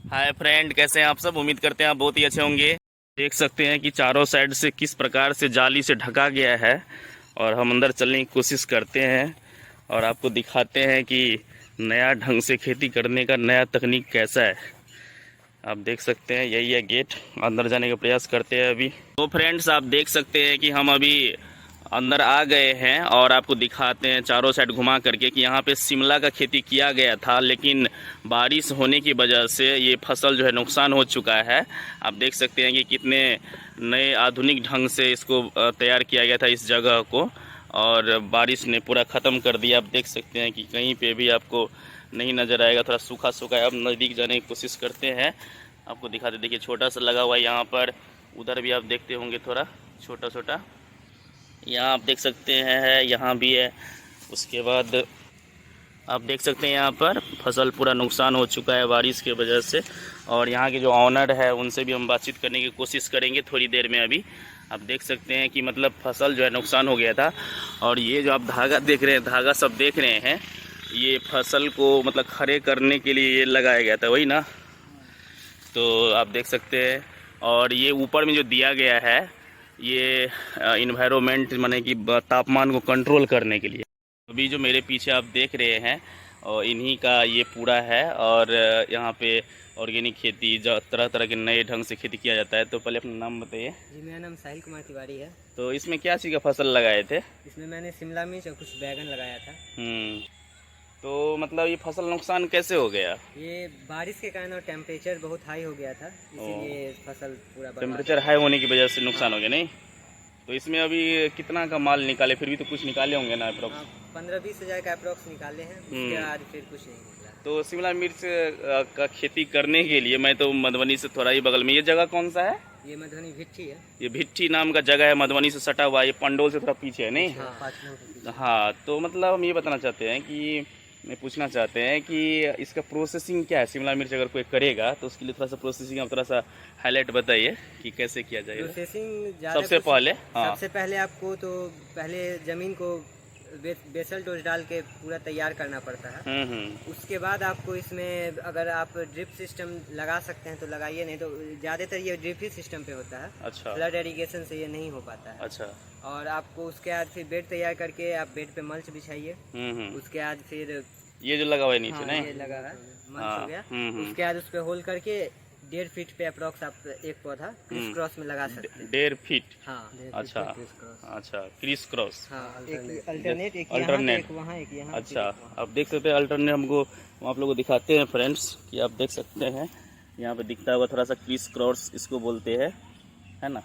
Hi friend, कैसे हैं आप सब। उम्मीद करते हैं आप बहुत ही अच्छे होंगे। देख सकते हैं कि चारों साइड से किस प्रकार से जाली से ढका गया है और हम अंदर चलने की कोशिश करते हैं और आपको दिखाते हैं कि नया ढंग से खेती करने का नया तकनीक कैसा है। आप देख सकते हैं यही है गेट, अंदर जाने का प्रयास करते हैं अभी। तो फ्रेंड्स, आप देख सकते हैं कि हम अभी अंदर आ गए हैं और आपको दिखाते हैं चारों साइड घुमा करके कि यहाँ पे शिमला का खेती किया गया था, लेकिन बारिश होने की वजह से ये फसल जो है नुकसान हो चुका है। आप देख सकते हैं कि कितने नए आधुनिक ढंग से इसको तैयार किया गया था इस जगह को, और बारिश ने पूरा ख़त्म कर दिया। आप देख सकते हैं कि कहीं पे भी आपको नहीं नज़र आएगा, थोड़ा सूखा सूखा है। अब नज़दीक जाने की कोशिश करते हैं, आपको दिखाते। देखिए छोटा सा लगा हुआ है यहाँ पर, उधर भी आप देखते होंगे थोड़ा छोटा छोटा। यहाँ आप देख सकते हैं, यहाँ भी है। उसके बाद आप देख सकते हैं यहाँ पर फसल पूरा नुकसान हो चुका है बारिश की वजह से। और यहाँ के जो ऑनर है उनसे भी हम बातचीत करने की कोशिश करेंगे थोड़ी देर में। अभी आप देख सकते हैं कि मतलब फसल जो है नुकसान हो गया था, और ये जो आप धागा देख रहे हैं, धागा सब देख रहे हैं, ये फसल को मतलब खड़े करने के लिए ये लगाया गया था, वही ना। तो आप देख सकते हैं, और ये ऊपर में जो दिया गया है ये इन्वायरमेंट माने कि तापमान को कंट्रोल करने के लिए। अभी जो मेरे पीछे आप देख रहे हैं और इन्हीं का ये पूरा है। और यहाँ पे ऑर्गेनिक खेती, जो तरह तरह के नए ढंग से खेती किया जाता है। तो पहले अपना नाम बताइए। जी, मेरा नाम साहिल कुमार तिवारी है। तो इसमें क्या चीज़ का फसल लगाए थे? इसमें मैंने शिमला मिर्च और कुछ बैगन लगाया था। तो मतलब ये फसल नुकसान कैसे हो गया? ये बारिश के कारण और टेम्परेचर बहुत हाई हो गया था, इसीलिए फसल पूरा टेम्परेचर हाई होने की वजह से नुकसान हो गया। नहीं तो इसमें अभी कितना का माल निकाले? फिर भी तो कुछ निकाले होंगे ना अप्रोक्स? 15-20 हज़ार का अप्रोक्स निकाले हैं। उसके बाद फिर कुछ नहीं निकला। तो शिमला मिर्च का खेती करने के लिए मैं तो मधुबनी से थोड़ा ही बगल में, ये जगह कौन सा है? ये मधुबनी भिट्ठी है। ये भिट्ठी नाम का जगह है, मधुबनी से सटा हुआ। ये पंडोल से थोड़ा पीछे है, नहीं? हाँ, 5 किलोमीटर। हाँ, तो मतलब हम ये बताना चाहते हैं कि पूछना चाहते हैं कि इसका प्रोसेसिंग क्या है। शिमला मिर्च अगर कोई करेगा तो उसके लिए थोड़ा सा प्रोसेसिंग आप थोड़ा सा हाईलाइट बताइए कि कैसे किया जाएगा। प्रोसेसिंग सबसे पहले सबसे पहले आपको तो पहले ज़मीन को बेसल डोज डाल के पूरा तैयार करना पड़ता है। उसके बाद आपको इसमें अगर आप ड्रिप सिस्टम लगा सकते हैं तो लगाइए, नहीं तो ज़्यादातर ये ड्रिप ही सिस्टम पे होता है। अच्छा। फ्लड इरिगेशन से ये नहीं हो पाता है। अच्छा। और आपको उसके बाद फिर बेड तैयार करके आप बेड पे मल्च बिछाइए। उसके बाद फिर ये जो लगा हुआ है नीचे, नहीं? ये लगा है, मल्च हो गया। उसके बाद उस पे होल करके 1.5 फीट पे अप्रोक्स आप एक पौधा क्रिस क्रॉस में लगा सकते हैं। 1.5 फीट? हाँ। अच्छा अच्छा, क्रिस क्रॉस। हाँ, एक अल्टरनेट, एक अल्टरनेट, एक वहाँ, एक यहाँ। अच्छा। आप देख सकते हैं अल्टरनेट, हमको आप लोगों को दिखाते हैं फ्रेंड्स कि आप देख सकते हैं यहाँ पे दिखता होगा थोड़ा सा क्रिस क्रॉस इसको बोलते हैं, है ना।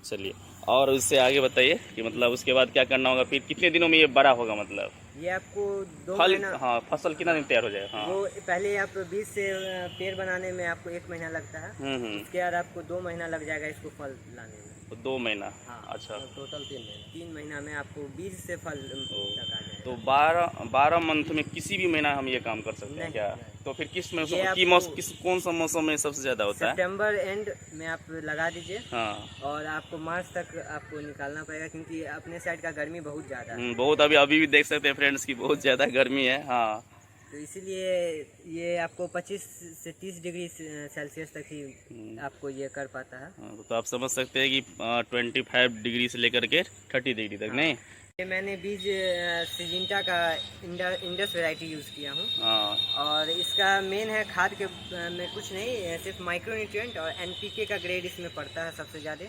चलिए, और उससे आगे बताइए कि मतलब उसके बाद क्या करना होगा, फिर कितने दिनों में ये बड़ा होगा? मतलब ये आपको 2 फल, महीना। हाँ, फसल कितना दिन तैयार हो जाएगा? हाँ, वो पहले आप बीज से पेड़ बनाने में आपको 1 महीना लगता है। उसके बाद आपको 2 महीना लग जाएगा इसको फल लाने में। तो 2 महीना? हाँ, अच्छा, टोटल 3 महीना में आपको बीज से फल लगा जाएगा। तो 12 मंथ में किसी भी महीना हम ये काम कर सकते हैं क्या? तो फिर किस मौसम, कौन सा मौसम में सबसे ज्यादा होता है? सितंबर एंड में आप लगा दीजिए। हाँ, और आपको मार्च तक आपको निकालना पड़ेगा, क्योंकि अपने साइड का गर्मी बहुत ज़्यादा है। बहुत। अभी भी देख सकते हैं फ्रेंड्स की बहुत ज़्यादा गर्मी है। हाँ, तो इसीलिए ये आपको 25 से 30 डिग्री सेल्सियस तक ही आपको ये कर पाता है। तो आप समझ सकते हैं कि 25 डिग्री से लेकर के 30 डिग्री तक। नहीं, ये मैंने बीज सिजिंटा का इंडस वैरायटी यूज़ किया हूँ। और इसका मेन है खाद के में कुछ नहीं, सिर्फ माइक्रोन्यूट्रिएंट और एनपीके का ग्रेड इसमें पड़ता है सबसे ज़्यादा,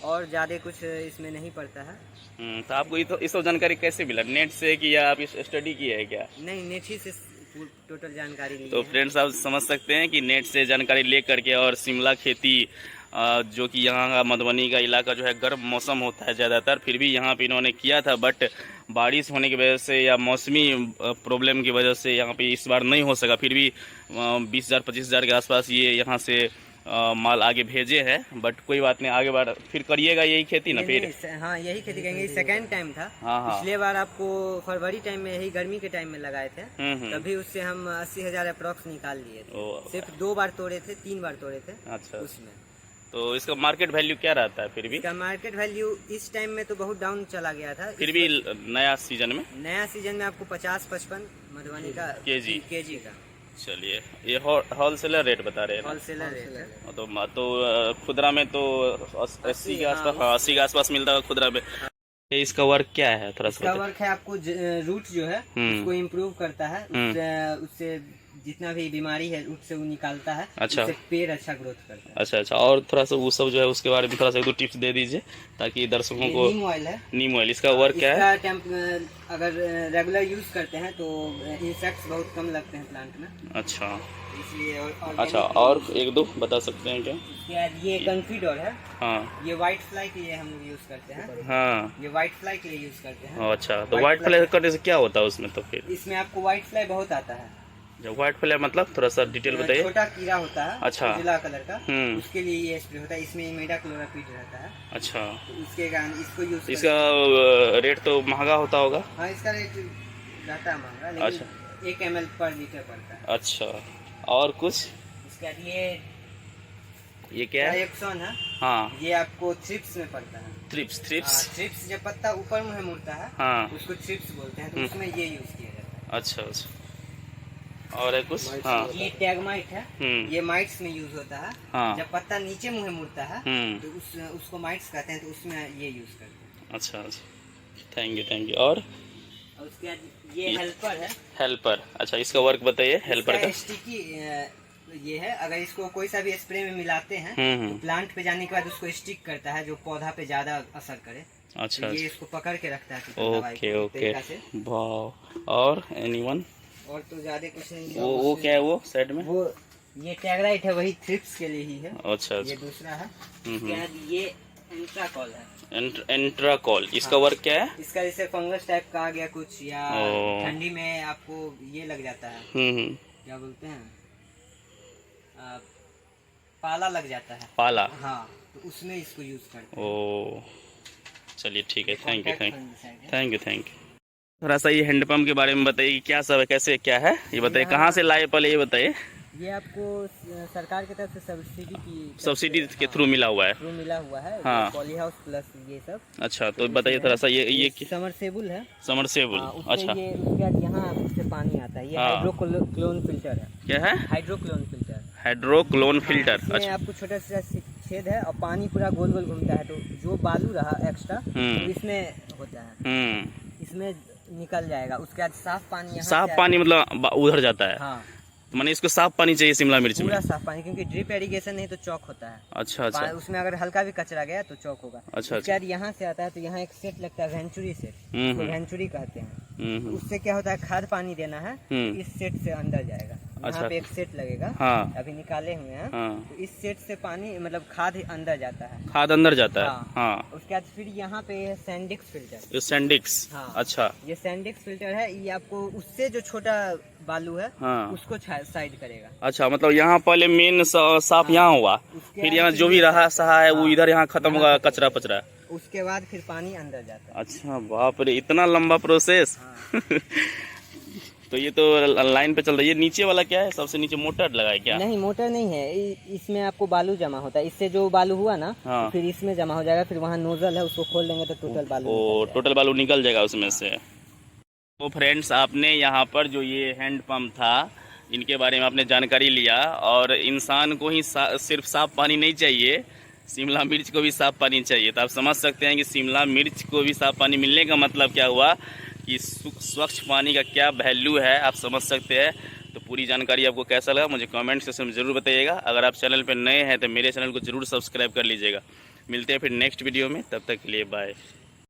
और ज़्यादा कुछ इसमें नहीं पड़ता है। तो आपको ये सब जानकारी कैसे मिला? नेट से कि या आप स्टडी किए है क्या? नहीं, नेट ही से टोटल जानकारी ली तो फ्रेंड्स, आप समझ सकते हैं कि नेट से जानकारी ले करके, और शिमला खेती जो कि यहाँ का मधुबनी का इलाका जो है गर्म मौसम होता है ज़्यादातर, फिर भी यहाँ पे इन्होंने किया था, बट बारिश होने की वजह से या मौसमी प्रॉब्लम की वजह से यहाँ पे इस बार नहीं हो सका। फिर भी 20,000-25,000 के आसपास ये यहाँ से माल आगे भेजे हैं, बट कोई बात नहीं, आगे बार फिर करिएगा यही खेती ना फिर? हाँ, यही खेती करेंगे। सेकंड टाइम था। हाँ। पिछले बार आपको फरवरी टाइम में, यही गर्मी के टाइम में लगाए थे। तभी उससे हम 80,000 अप्रोक्स निकाल लिए थे। सिर्फ 2 बार तोड़े थे, 3 बार तोड़े थे। अच्छा। उसमें तो इसका मार्केट वैल्यू क्या रहता है? फिर भी इसका मार्केट वैल्यू इस टाइम में तो बहुत डाउन चला गया था। फिर भी नया सीजन में आपको 50-55 मधुबनी का केजी का। चलिए, ये होलसेलर रेट बता रहे हैं ना? होलसेलर रेट है। तो खुदरा में तो 80 के आसपास, हाँ 80 के आसपास मिलता है खुदरा में। ये इसका वर्क क्या है, थोड़ा सा इसका वर्क है आपको रूट जो है उसको इम्प्रूव करता है, उससे जितना भी बीमारी है रूट से वो निकालता है। अच्छा, उससे पेड़ अच्छा ग्रोथ करता है। अच्छा अच्छा, और थोड़ा सा वो सब जो है उसके बारे में थोड़ा सा एक दो टिप्स दे दीजिए ताकि दर्शकों को। नीम ऑयल है। नीम ऑयल, इसका वर्क क्या है? अगर रेगुलर यूज करते हैं तो इंसेक्ट्स बहुत कम लगते हैं प्लांट में, अच्छा इसलिए। अच्छा, और एक दो बता सकते हैं क्या? ये कन्फीडोर है। हाँ, ये व्हाइट फ्लाई के लिए हम लोग यूज करते हैं। हाँ, ये व्हाइट फ्लाई के लिए यूज करते हैं। अच्छा, तो व्हाइट फ्लाई करने से क्या होता है उसमें? तो फिर इसमें आपको व्हाइट फ्लाई बहुत आता है। जो व्हाइट फ्लाई मतलब थोड़ा सा डिटेल बताइए। छोटा कीड़ा होता है, अच्छा, उजला कलर का, उसके लिए ये स्प्रे होता है। इसमें इमिडाक्लोप्रिड रहता है। अच्छा, तो उसके कारण इसको यूज। इसका रेट तो महंगा होता होगा? हाँ, इसका रेट रहता है महंगा, लेकिन अच्छा, 1 ml पर लीटर पड़ता है। अच्छा, और कुछ? इसका ये क्या है? एक्सन है। हाँ, ये आपको थ्रिप्स में पड़ता है। थ्रिप्स, थ्रिप्स, थ्रिप्स जब पत्ता ऊपर मुँह मुड़ता है, हाँ, उसको थ्रिप्स बोलते हैं। तो उसमें ये यूज किया जाता है। अच्छा अच्छा, और है कुछ? हाँ, ये टैगमाइट है। ये माइट्स में यूज होता है। हाँ, जब पत्ता नीचे मुँह मुड़ता है तो उसको माइट्स कहते हैं, तो उसमें ये यूज करते हैं। अच्छा अच्छा, थैंक यू। और उसके बाद ये हेल्पर है। हेल्पर, अच्छा, इसका वर्क बताइए हेल्पर का। स्टिकी ये है। अगर इसको कोई सा भी स्प्रे में मिलाते हैं तो प्लांट पे जाने के बाद उसको स्टिक करता है, जो पौधा पे ज्यादा असर करे। अच्छा, तो ये इसको पकड़ के रखता है। ओके ओके, वाह। और एनीवन? और तो ज्यादा कुछ नहीं। वो क्या है वो साइड में? वो ये टैगराइट है, वही थ्रिप्स के लिए ही है। अच्छा, ये दूसरा है। ये एंट्राकॉल है। एंट्राकॉल, इसका वर्क क्या है? इसका जैसे फंगस टाइप का आ गया कुछ, या ठंडी में आपको ये लग जाता है, क्या बोलते हैं, पाला लग जाता है। पाला, हाँ, तो उसमें इसको यूज करते हैं। ओ, चलिए ठीक है, थैंक यू। थोड़ा सा ये हैंडपम्प के बारे में बताइए, क्या सब है, कैसे क्या है, ये बताइए। कहाँ से लाए पहले ये बताइए। ये आपको सरकार की तरफ से सब्सिडी के थ्रू मिला हुआ है। हाँ, पॉली हाउस प्लस ये सब। अच्छा, तो बताइए थोड़ा सा ये समरसेबुल है। समरसेबुल, अच्छा। ये उसके बाद यहाँ से पानी आता है। ये हाइड्रोक्लोन फिल्टर है। क्या है? हाइड्रोक्लोन फिल्टर। हाइड्रोक्लोन फिल्टर, अच्छा। आपको छोटा सा छेद है और पानी पूरा गोल गोल घूमता है, तो जो बालू रहा एक्स्ट्रा तो इसमें होता है, इसमें निकल जाएगा। उसके बाद साफ पानी, साफ पानी मतलब उधर जाता है। हाँ, तो मैंने इसको साफ पानी चाहिए शिमला मिर्च में? पूरा साफ पानी, क्योंकि ड्रिप इरिगेशन नहीं तो चौक होता है। अच्छा अच्छा, उसमें अगर हल्का भी कचरा गया तो चौक होगा। अच्छा, उसके बाद यहाँ से आता है तो यहाँ एक सेट लगता है, वेंचुरी सेट, वेंचुरी कहते हैं। तो उससे क्या होता है, खाद पानी देना है, इस सेट से अंदर जाएगा। यहाँ पे एक सेट लगेगा, अभी निकाले हुए हैं। तो इस सेट से पानी मतलब खाद अंदर जाता है। खाद अंदर जाता है, हाँ। उसके बाद फिर यहाँ पे है सैंडिक्स फिल्टर। ये सैंडिक्स, अच्छा, ये सैंडिक्स फिल्टर है। ये आपको उससे जो छोटा बालू है उसको साइड करेगा। अच्छा, मतलब यहाँ पहले मेन साफ यहाँ हुआ, फिर यहाँ जो भी रहा सहा है वो इधर यहाँ खत्म होगा, कचरा पचरा। उसके बाद फिर पानी अंदर जाता है। अच्छा, बाप रे, इतना लंबा प्रोसेस। तो ये तो लाइन पे चल रही है। नीचे वाला क्या है, सबसे नीचे मोटर लगा है क्या? नहीं, मोटर नहीं है। इसमें आपको बालू जमा होता है। इससे जो बालू हुआ ना, तो फिर इसमें जमा हो जाएगा। फिर वहाँ नोजल है, उसको खोल देंगे तो टोटल बालू निकल जाएगा उसमें से। तो फ्रेंड्स, आपने यहाँ पर जो ये हैंड पंप था, इनके बारे में आपने जानकारी लिया। और इंसान को ही सिर्फ साफ पानी नहीं चाहिए, शिमला मिर्च को भी साफ पानी चाहिए। तो आप समझ सकते हैं कि शिमला मिर्च को भी साफ पानी मिलने का मतलब क्या हुआ, कि स्वच्छ पानी का क्या वैल्यू है, आप समझ सकते हैं। तो पूरी जानकारी आपको कैसा लगा मुझे कमेंट सेक्शन में ज़रूर बताइएगा। अगर आप चैनल पर नए हैं तो मेरे चैनल को ज़रूर सब्सक्राइब कर लीजिएगा। मिलते हैं फिर नेक्स्ट वीडियो में, तब तक के लिए बाय।